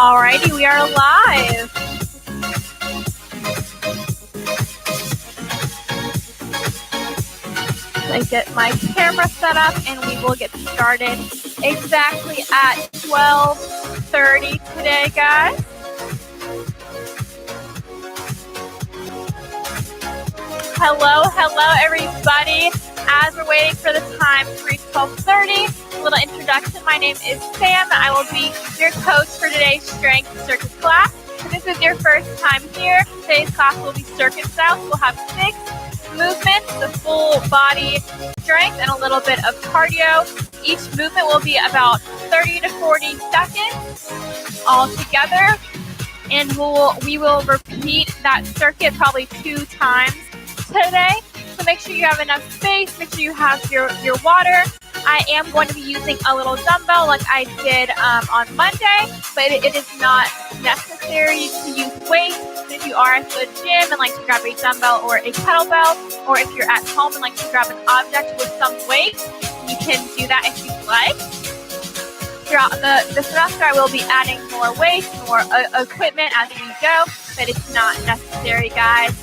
Alrighty, we are live. Let's get my camera set up and we will get started exactly at 12:30 today, guys. Hello, everybody. As we're waiting for the time to reach 12:30, a little introduction. My name is Sam. I will be your coach for today's strength circuit class. If this is your first time here, today's class will be circuit style. We'll have 6 movements, the full body strength, and a little bit of cardio. Each movement will be about 30 to 40 seconds all together, and we will repeat that circuit probably 2 times today. So make sure you have enough space, make sure you have your water. I am going to be using a little dumbbell like I did on Monday, but it is not necessary to use weights. If you are at the gym and like to grab a dumbbell or a kettlebell, or if you're at home and like to grab an object with some weight, you can do that if you'd like. Throughout the semester, I will be adding more weights, more equipment as we go, but it's not necessary, guys.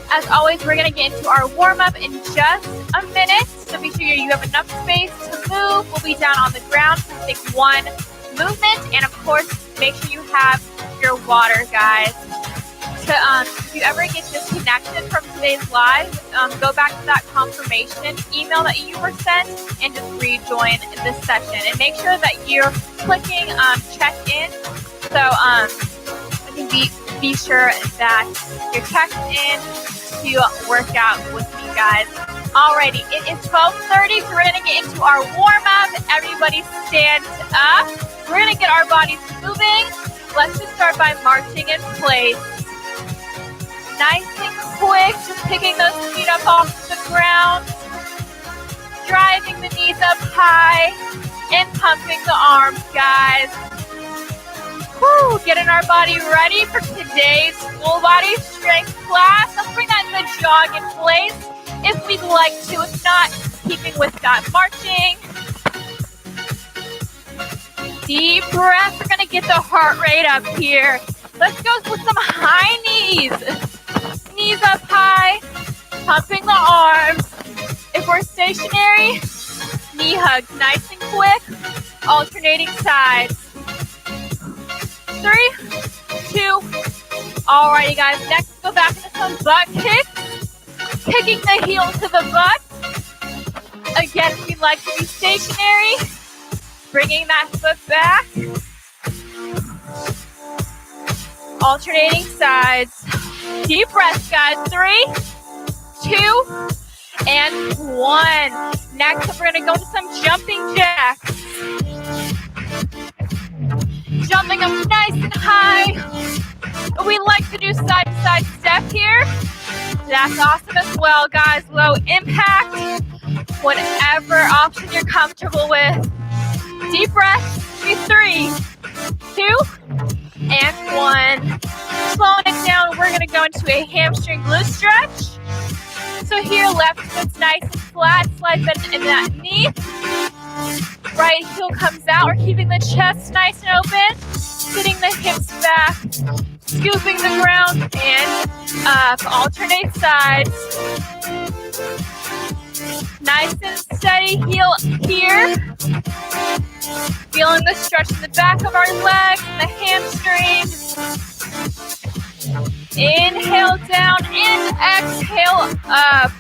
As always, we're going to get into our warm-up in just a minute, so be sure you have enough space to move. We'll be down on the ground for take 1 movement, and of course, make sure you have your water, guys. If you ever get disconnected from today's live, go back to that confirmation email that you were sent and just rejoin this session. And make sure that you're clicking check in, so you can be sure that you're checked in to work out with me, guys. Alrighty, it is 12:30, so we're going to get into our warm-up. Everybody stand up. We're going to get our bodies moving. Let's just start by marching in place. Nice and quick, just picking those feet up off the ground, driving the knees up high, and pumping the arms, guys. Woo, getting our body ready for today's full body strength class. Let's bring that good jog in place if we'd like to. If not, keeping with that marching. Deep breath. We're going to get the heart rate up here. Let's go with some high knees. Knees up high, pumping the arms. If we're stationary, knee hugs nice and quick, alternating sides. 3, 2, alrighty guys, next go back into some butt kicks, kicking the heel to the butt. Again, if you'd like to be stationary, bringing that foot back, alternating sides. Deep breaths, guys. 3, 2, and 1. Next up, we're going to go into some jumping jacks. Jumping up nice and high. We like to do side-to-side step here. That's awesome as well, guys. Low impact. Whatever option you're comfortable with. Deep breath. 3, 2, and 1. Slowing it down, we're going to go into a hamstring glute stretch. So here, left foot's nice and flat. Slide bend in that knee. Right heel comes out. We're keeping the chest nice and open. Sitting the hips back. Scooping the ground and up. Alternate sides. Nice and steady heel here. Feeling the stretch in the back of our legs and the hamstrings. Inhale down and exhale up.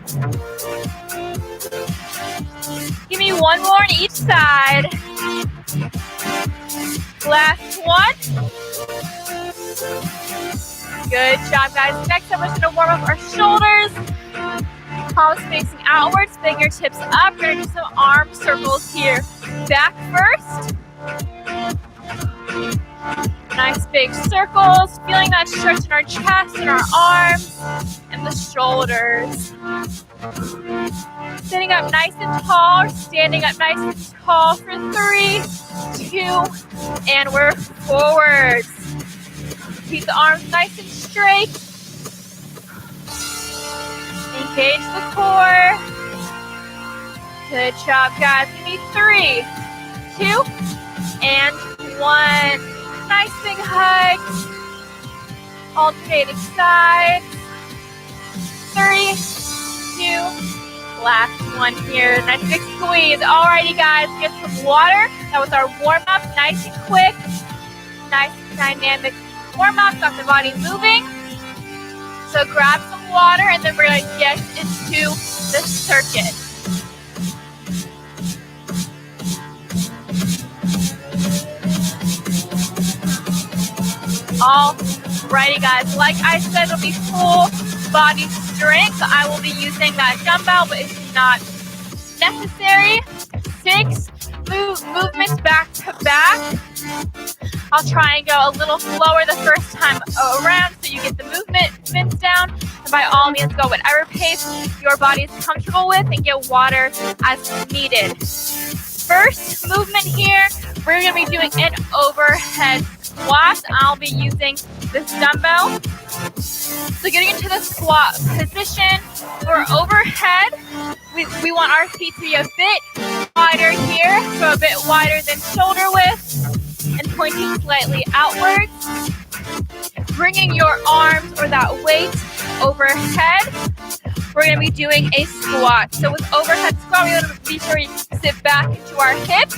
Give me 1 more on each side. Last one. Good job, guys. Next up, we're going to warm up our shoulders. Palms facing outwards, fingertips up. We're going to do some arm circles here. Back first. Nice big circles. Feeling that stretch in our chest and our arms and the shoulders. Sitting up nice and tall. Standing up nice and tall for 3, 2, and we're forwards. Keep the arms nice and straight. Engage the core. Good job, guys. Give me 3, 2, and 1. Nice big hug. Alternating sides. 3, 2, last one here. Nice big squeeze. Alrighty guys, get some water. That was our warm up. Nice and quick. Nice dynamic warm up. Got the body moving. So grab some water and then we're going to get into the circuit. Alrighty guys, like I said, it'll be full body strength. I will be using that dumbbell, but it's not necessary. 6 movements back to back. I'll try and go a little slower the first time around so you get the movements down. And by all means, go whatever pace your body is comfortable with and get water as needed. First movement here, we're going to be doing an overhead squat. I'll be using this dumbbell. So getting into the squat position, we're overhead. We want our feet to be a bit wider here, so a bit wider than shoulder width, and pointing slightly outwards. Bringing your arms or that weight overhead. We're going to be doing a squat. So with overhead squat, we're going to be sure you sit back into our hips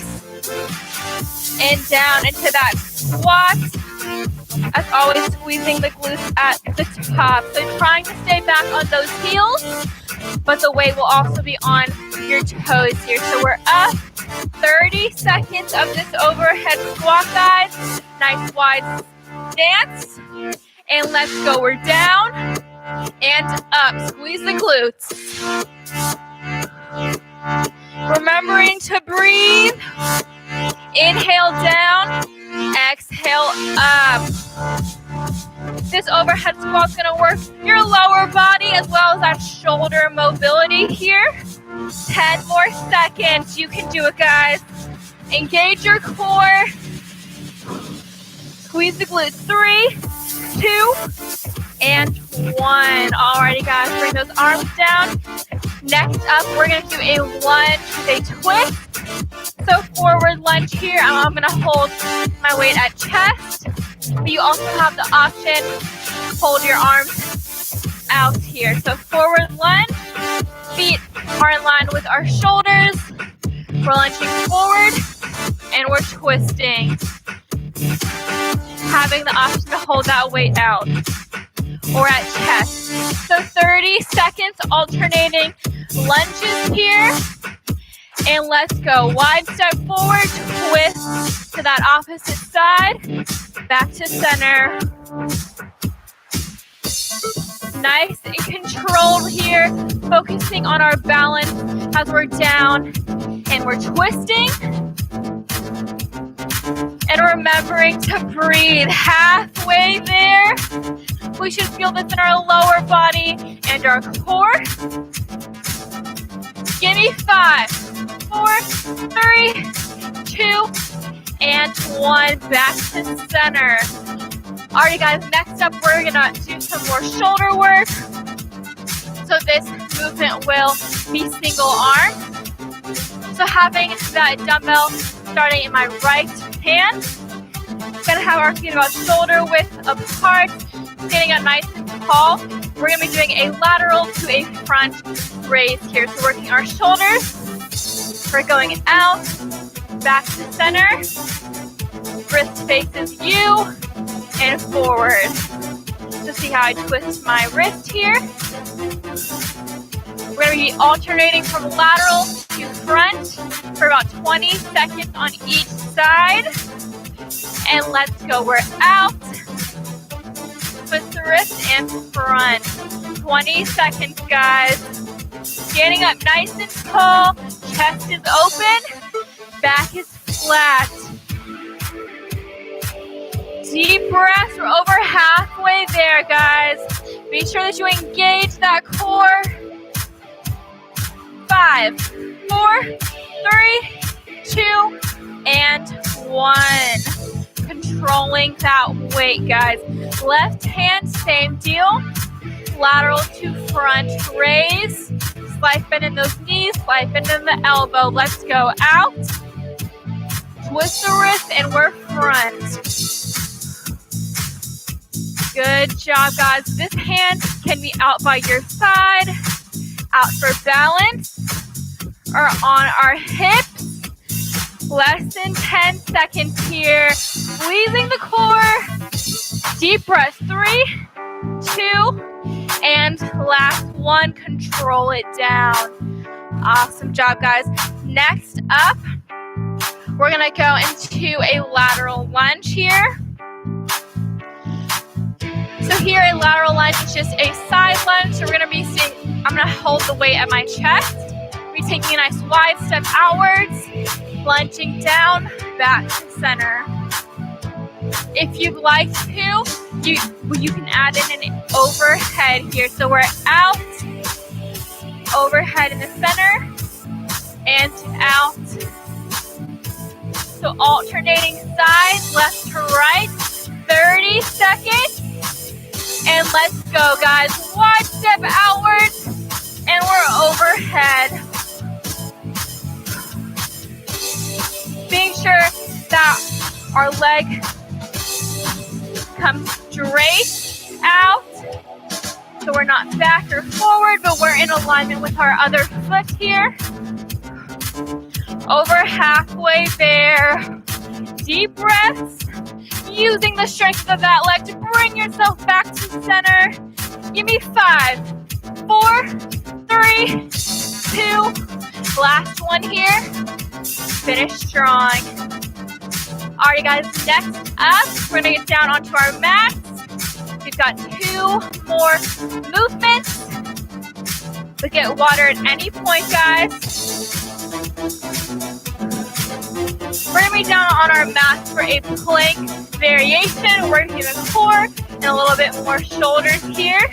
and down into that squat. As always, squeezing the glutes at the top. So trying to stay back on those heels, but the weight will also be on your toes here. So we're up. 30 seconds of this overhead squat, guys. Nice wide stance. And let's go. We're down and up. Squeeze the glutes. Remembering to breathe. Inhale down. Exhale up. This overhead squat is going to work your lower body as well as that shoulder mobility here. 10 more seconds. You can do it, guys. Engage your core. Squeeze the glutes. 3, 2, and 1. Alrighty, guys. Bring those arms down. Next up, we're going to do a lunge with a twist. So forward lunge here. I'm going to hold my weight at chest. But you also have the option to hold your arms out here. So forward lunge. Feet are in line with our shoulders. We're lunging forward and we're twisting. Having the option to hold that weight out or at chest. So 30 seconds alternating lunges here. And let's go. Wide step forward, twist to that opposite side. Back to center. Nice and controlled here. Focusing on our balance as we're down and we're twisting. And remembering to breathe. Halfway there. We should feel this in our lower body and our core. Give me 5, 4, 3, 2, and 1. Back to center. Alright guys, next up we're gonna do some more shoulder work. So this movement will be single arm. So having that dumbbell starting in my right hand. Gonna have our feet about shoulder width apart, standing up nice and tall. We're gonna be doing a lateral to a front raise here. So working our shoulders. We're going out, back to center. Wrist faces you. And forward. So see how I twist my wrist here. We're going to be alternating from lateral to front for about 20 seconds on each side. And let's go. We're out. Twist the wrist and front. 20 seconds, guys. Standing up nice and tall. Chest is open. Back is flat. Deep breaths. We're over halfway there, guys. Be sure that you engage that core. 5, 4, 3, 2, and 1. Controlling that weight, guys. Left hand, same deal. Lateral to front raise. Slight bend in those knees, slight bend in the elbow. Let's go out. Twist the wrist and we're front. Good job, guys. This hand can be out by your side, out for balance, or on our hips. Less than 10 seconds here. Squeezing the core. Deep breath. 3, 2, and last one. Control it down. Awesome job, guys. Next up, we're going to go into a lateral lunge here. So here, a lateral lunge is just a side lunge. So we're going to be seeing, I'm going to hold the weight at my chest. Be taking a nice wide step outwards, lunging down, back to center. If you'd like to, you can add in an overhead here. So we're out, overhead in the center, and out. So alternating sides, left to right, 30 seconds. And let's go, guys. Wide step outwards, and we're overhead. Being sure that our leg comes straight out, so we're not back or forward, but we're in alignment with our other foot here. Over halfway there. Deep breaths. Using the strength of that leg to bring yourself back to center. Give me 5, 4, 3, 2. Last one here. Finish strong. Alright, guys, next up, we're going to get down onto our mats. We've got 2 more movements. But get water at any point, guys. We're going to be down on our mat for a plank variation, working the core and a little bit more shoulders here.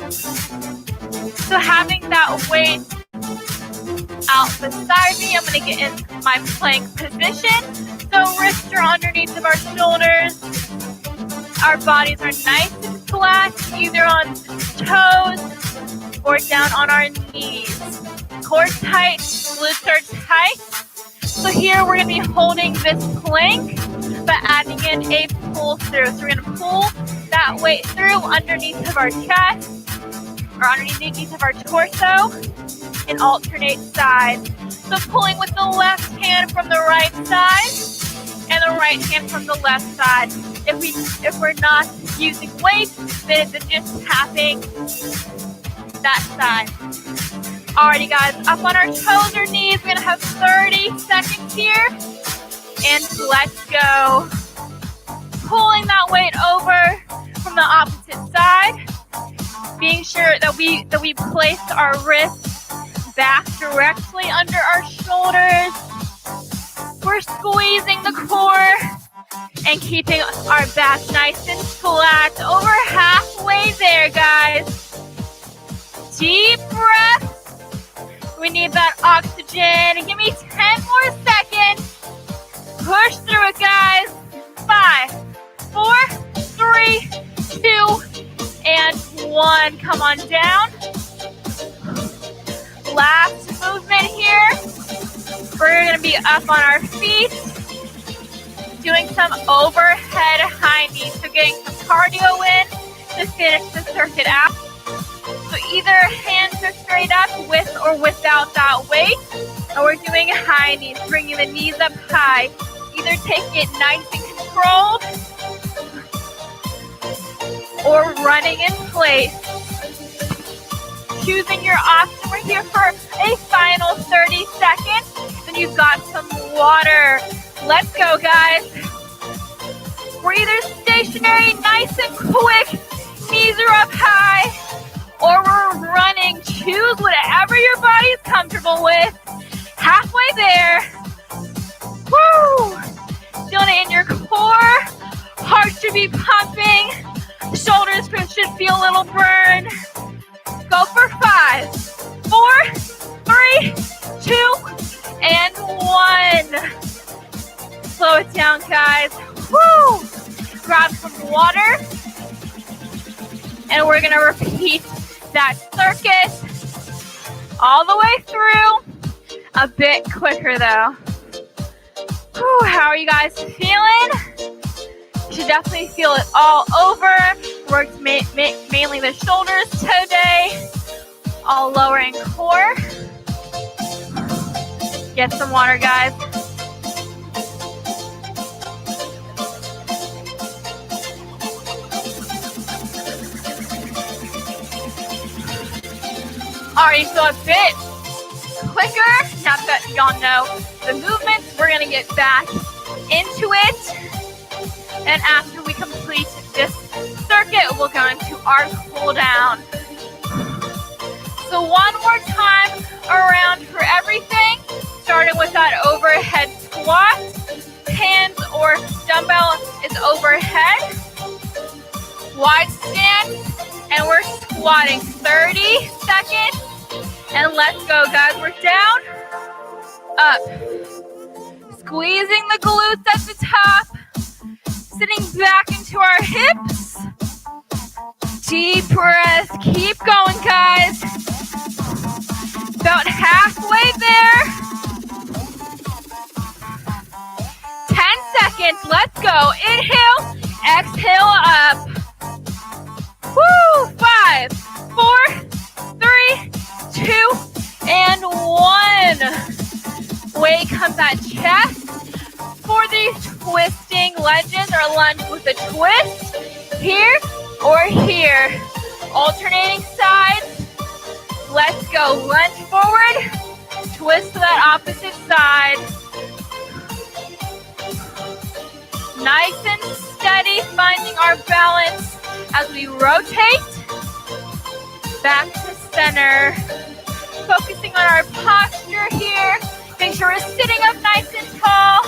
So having that weight out beside me, I'm going to get in my plank position. So wrists are underneath of our shoulders. Our bodies are nice and flat, either on toes or down on our knees. Core tight, glutes are tight. So here we're going to be holding this plank, but adding in a pull through. So we're going to pull that weight through underneath of our chest or underneath of our torso and alternate sides. So pulling with the left hand from the right side and the right hand from the left side. If we're not using weight, then it's just tapping that side. Alrighty, guys, up on our toes or knees. We're going to have 30 seconds here. And let's go. Pulling that weight over from the opposite side. Being sure that we place our wrists back directly under our shoulders. We're squeezing the core and keeping our back nice and flat. Over halfway there, guys. Deep breath. We need that oxygen. Give me 10 more seconds. Push through it, guys. 5, 4, 3, 2, and 1. Come on down. Last movement here. We're going to be up on our feet. Doing some overhead high knees. So getting some cardio in to finish the circuit out. So either hands are straight up with or without that weight. And we're doing high knees, bringing the knees up high. Either taking it nice and controlled or running in place. Choosing your option. We're here for a final 30 seconds. Then you've got some water. Let's go, guys. We're either stationary, nice and quick, knees are up high, or we're running. Choose whatever your body's comfortable with. Halfway there. Woo! Feeling it in your core. Heart should be pumping. Shoulders should feel a little burn. Go for 5, 4, 3, 2, and 1. Slow it down, guys. Woo! Grab some water. And we're going to repeat that circuit all the way through. A bit quicker, though. Whew, how are you guys feeling? You to definitely feel it all over. Worked mainly the shoulders today, all lower and core. Get some water, guys. Alright, so a bit quicker. Now that y'all know the movements, we're gonna get back into it. And after we complete this circuit, we'll go into our cool down. So one more time around for everything, starting with that overhead squat. Hands or dumbbell is overhead. Wide stance, and we're squatting 30 seconds. And let's go, guys. We're down, up. Squeezing the glutes at the top. Sitting back into our hips. Deep breath. Keep going, guys. About halfway there. 10 seconds. Let's go. Inhale. Exhale up. Woo! 5, 4, 3, 2, and 1. Weight comes at chest. For these twisting lunges or lunge with a twist, here or here. Alternating sides. Let's go. Lunge forward, twist to that opposite side. Nice and steady, finding our balance as we rotate. Back to center. Focusing on our posture here. Make sure we're sitting up nice and tall.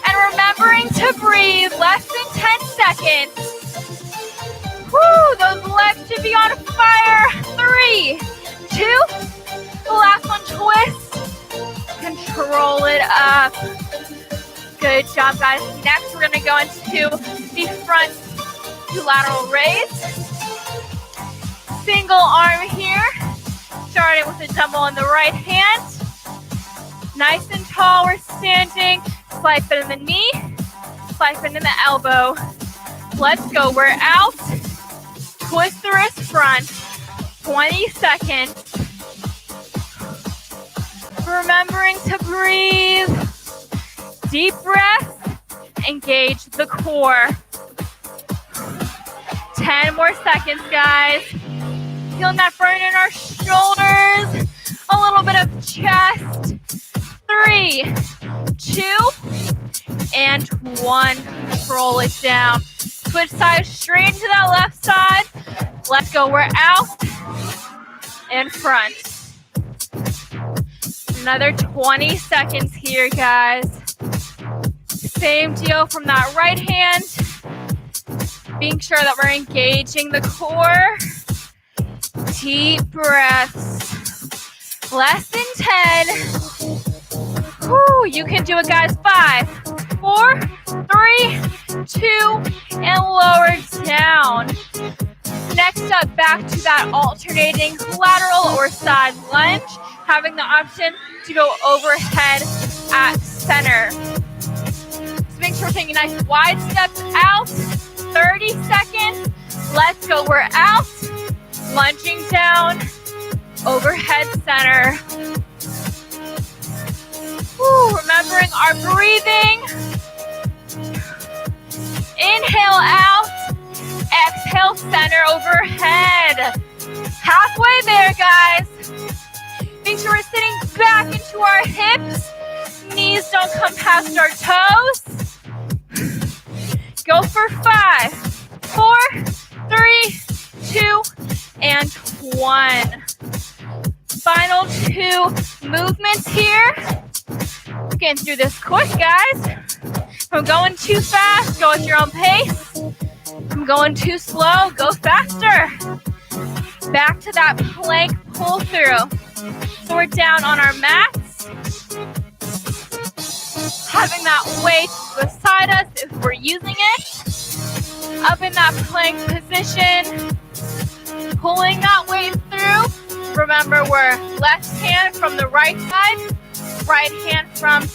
And remembering to breathe, less than 10 seconds. Woo, those legs should be on fire. 3, 2, the last one, twist. Control it up. Good job, guys. Next, we're gonna go into the front to lateral raise. Single arm here, starting with the dumbbell in the right hand. Nice and tall, we're standing. Slide foot in the knee, slide foot in the elbow. Let's go, we're out. Twist the wrist front, 20 seconds. Remembering to breathe. Deep breath, engage the core. 10 more seconds, guys. Feeling that burn in our shoulders. A little bit of chest. 3, 2, and 1. Control it down. Switch sides straight to that left side. Let's go. We're out and front. Another 20 seconds here, guys. Same deal from that right hand. Being sure that we're engaging the core. Deep breaths. Less than 10. Woo, you can do it, guys. 5, 4, 3, 2, and lower down. Next up, back to that alternating lateral or side lunge. Having the option to go overhead at center. So make sure we're taking nice wide steps out. 30 seconds. Let's go. We're out. Lunging down. Overhead center. Woo, remembering our breathing. Inhale out. Exhale, center overhead. Halfway there, guys. Make sure we're sitting back into our hips. Knees don't come past our toes. Go for 5, 4, 3, 2, and 1. Final 2 movements here. Getting through this quick, guys. If I'm going too fast, go at your own pace. If I'm going too slow, go faster. Back to that plank pull through. So we're down on our mats. Having that weight beside us if we're using it. Up in that plank position. Pulling that weight through. Remember, we're left hand from the right side, right hand from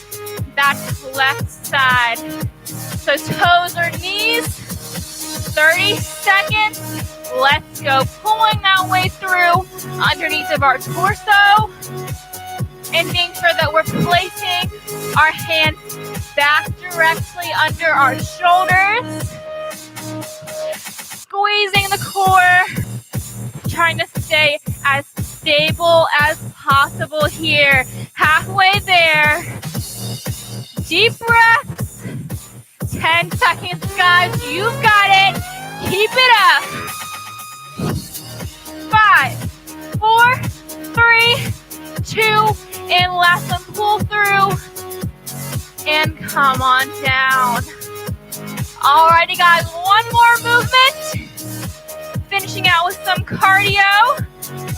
that left side. So toes or knees, 30 seconds. Let's go. Pulling that way through underneath of our torso and making sure that we're placing our hands back directly under our shoulders. Squeezing the core, trying to stay as stable as possible here. Halfway there. Deep breaths. 10 seconds, guys. You've got it. Keep it up. 5, 4, 3, 2, and last one. Pull through. And come on down. Alrighty, guys. One more movement. Finishing out with some cardio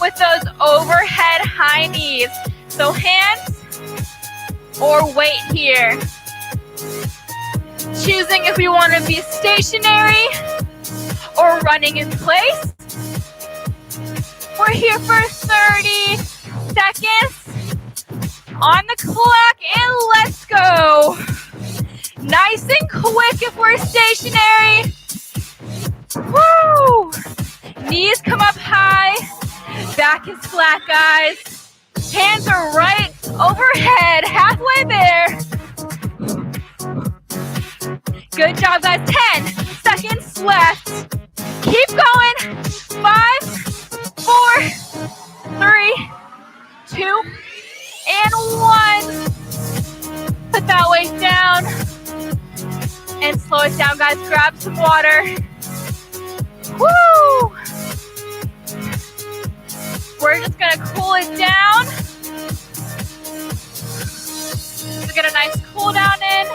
with those overhead high knees. So hands or weight here. Choosing if we want to be stationary or running in place. We're here for 30 seconds on the clock, and let's go. Nice and quick if we're stationary. Woo! Knees come up high. Back is flat, guys. Hands are right overhead, halfway there. Good job, guys. 10 seconds left. Keep going. 5, 4, 3, 2, and 1. Put that weight down and slow it down, guys. Grab some water. Woo! We're just gonna cool it down. So get a nice cool down in.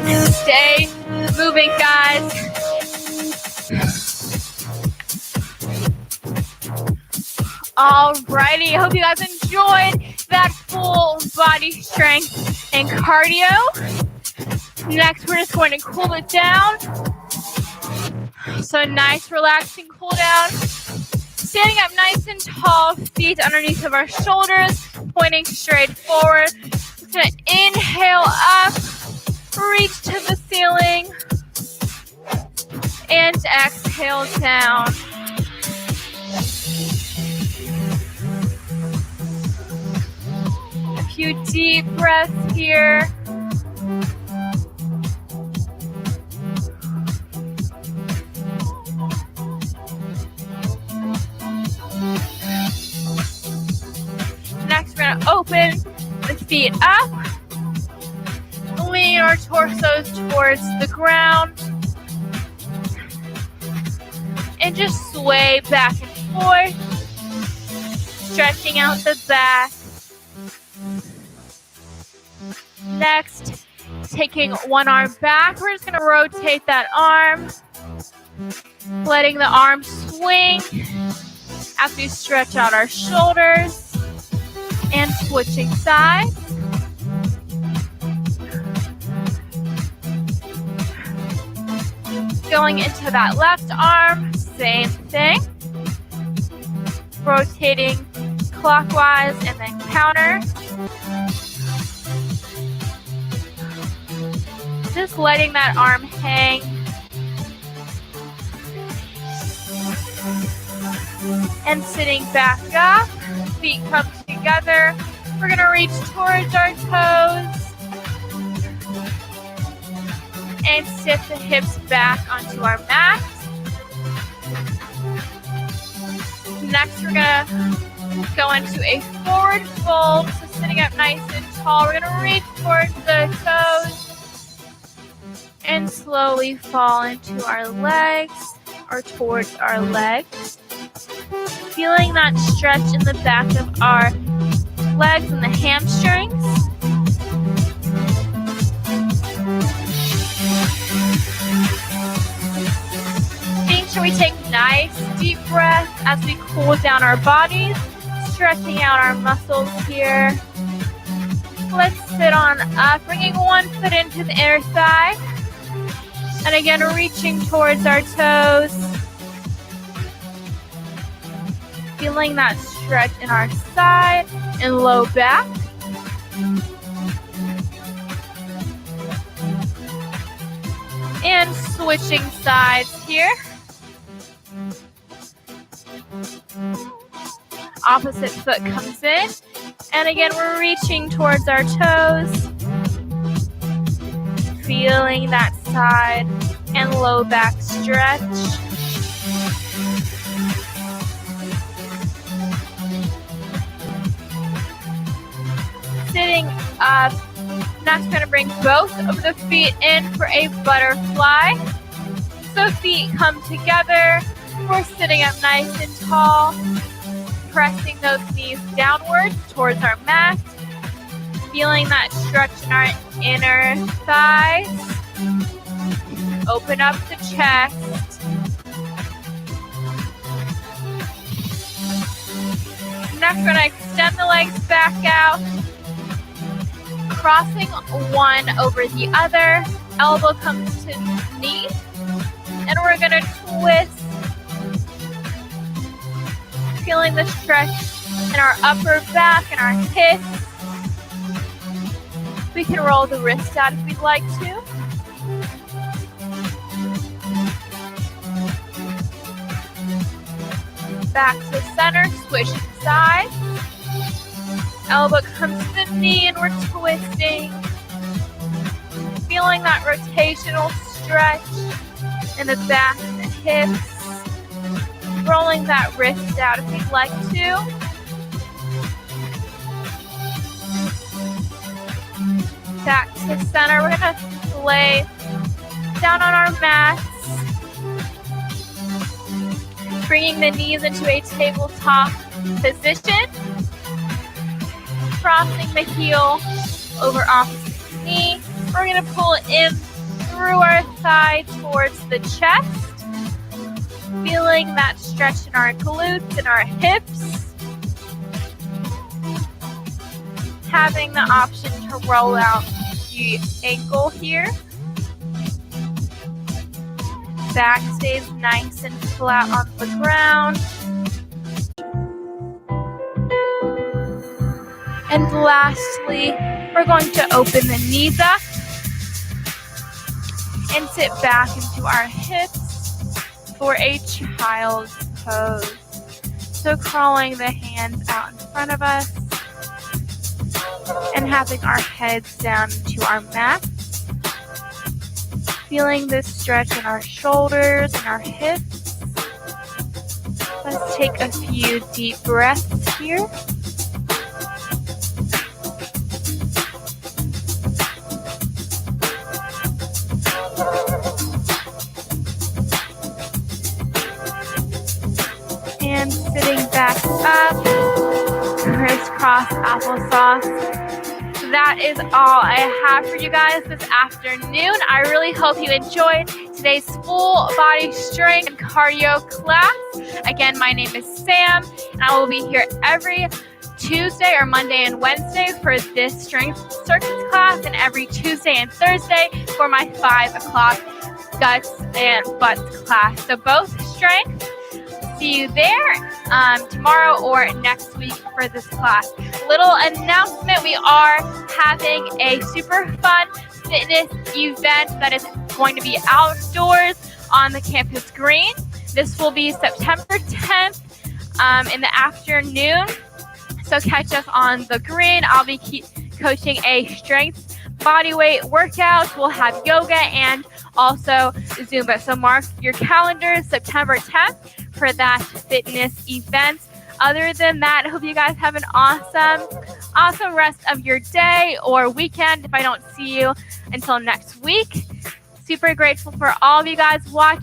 And stay moving, guys. Alrighty, I hope you guys enjoyed that full body strength and cardio. Next, we're just going to cool it down. So nice, relaxing cool down. Standing up nice and tall, feet underneath of our shoulders, pointing straight forward. Just gonna inhale up, reach to the ceiling, and exhale down. A few deep breaths here. Next, we're going to open the feet up. Lean our torsos towards the ground. And just sway back and forth. Stretching out the back. Next, taking one arm back. We're just going to rotate that arm. Letting the arm swing as we stretch out our shoulders. And switching sides. Going into that left arm, same thing. Rotating clockwise and then counter. Just letting that arm hang. And sitting back up. Feet come together. We're going to reach towards our toes. And sit the hips back onto our mat. Next, we're going to go into a forward fold. So sitting up nice and tall. We're going to reach towards the toes. And slowly fall into our legs or towards our legs. Feeling that stretch in the back of our legs and the hamstrings. Making sure we take nice deep breaths as we cool down our bodies, stretching out our muscles here. Let's sit on up, bringing one foot into the inner thigh. And again, reaching towards our toes. Feeling that stretch in our side and low back. And switching sides here. Opposite foot comes in. And again, we're reaching towards our toes. Feeling that side and low back stretch. Sitting up. Next, we're going to bring both of the feet in for a butterfly. So feet come together. We're sitting up nice and tall. Pressing those knees downward towards our mat. Feeling that stretch in our inner thighs. Open up the chest. Next, we're going to extend the legs back out. Crossing one over the other. Elbow comes to knee. And we're going to twist. Feeling the stretch in our upper back and our hips. We can roll the wrist out if we'd like to. Back to center, switching sides. Elbow comes to the knee and we're twisting. Feeling that rotational stretch in the back and the hips. Rolling that wrist out if you'd like to. Back to center. We're going to lay down on our mats. Bringing the knees into a tabletop position. Crossing the heel over opposite knee. We're going to pull it in through our thigh towards the chest. Feeling that stretch in our glutes and our hips. Having the option to roll out the ankle here. Back stays nice and flat on the ground. And lastly, we're going to open the knees up and sit back into our hips for a child's pose. So crawling the hands out in front of us and having our heads down into our mat. Feeling this stretch in our shoulders and our hips. Let's take a few deep breaths here. And sitting back up, crisscross applesauce. That is all I have for you guys this afternoon. I really hope you enjoyed today's full body strength and cardio class. Again, my name is Sam, and I will be here every Tuesday or Monday and Wednesday for this strength circuits class, and every Tuesday and Thursday for my 5 o'clock guts and butts class. So both strength. See you there tomorrow or next week for this class. Little announcement, we are having a super fun fitness event that is going to be outdoors on the campus green. This will be September 10th in the afternoon. So catch us on the green. I'll be coaching a strength bodyweight workout. We'll have yoga and also Zumba. So mark your calendars, September 10th for that fitness event. Other than that, I hope you guys have an awesome rest of your day or weekend if I don't see you until next week. Super grateful for all of you guys watching.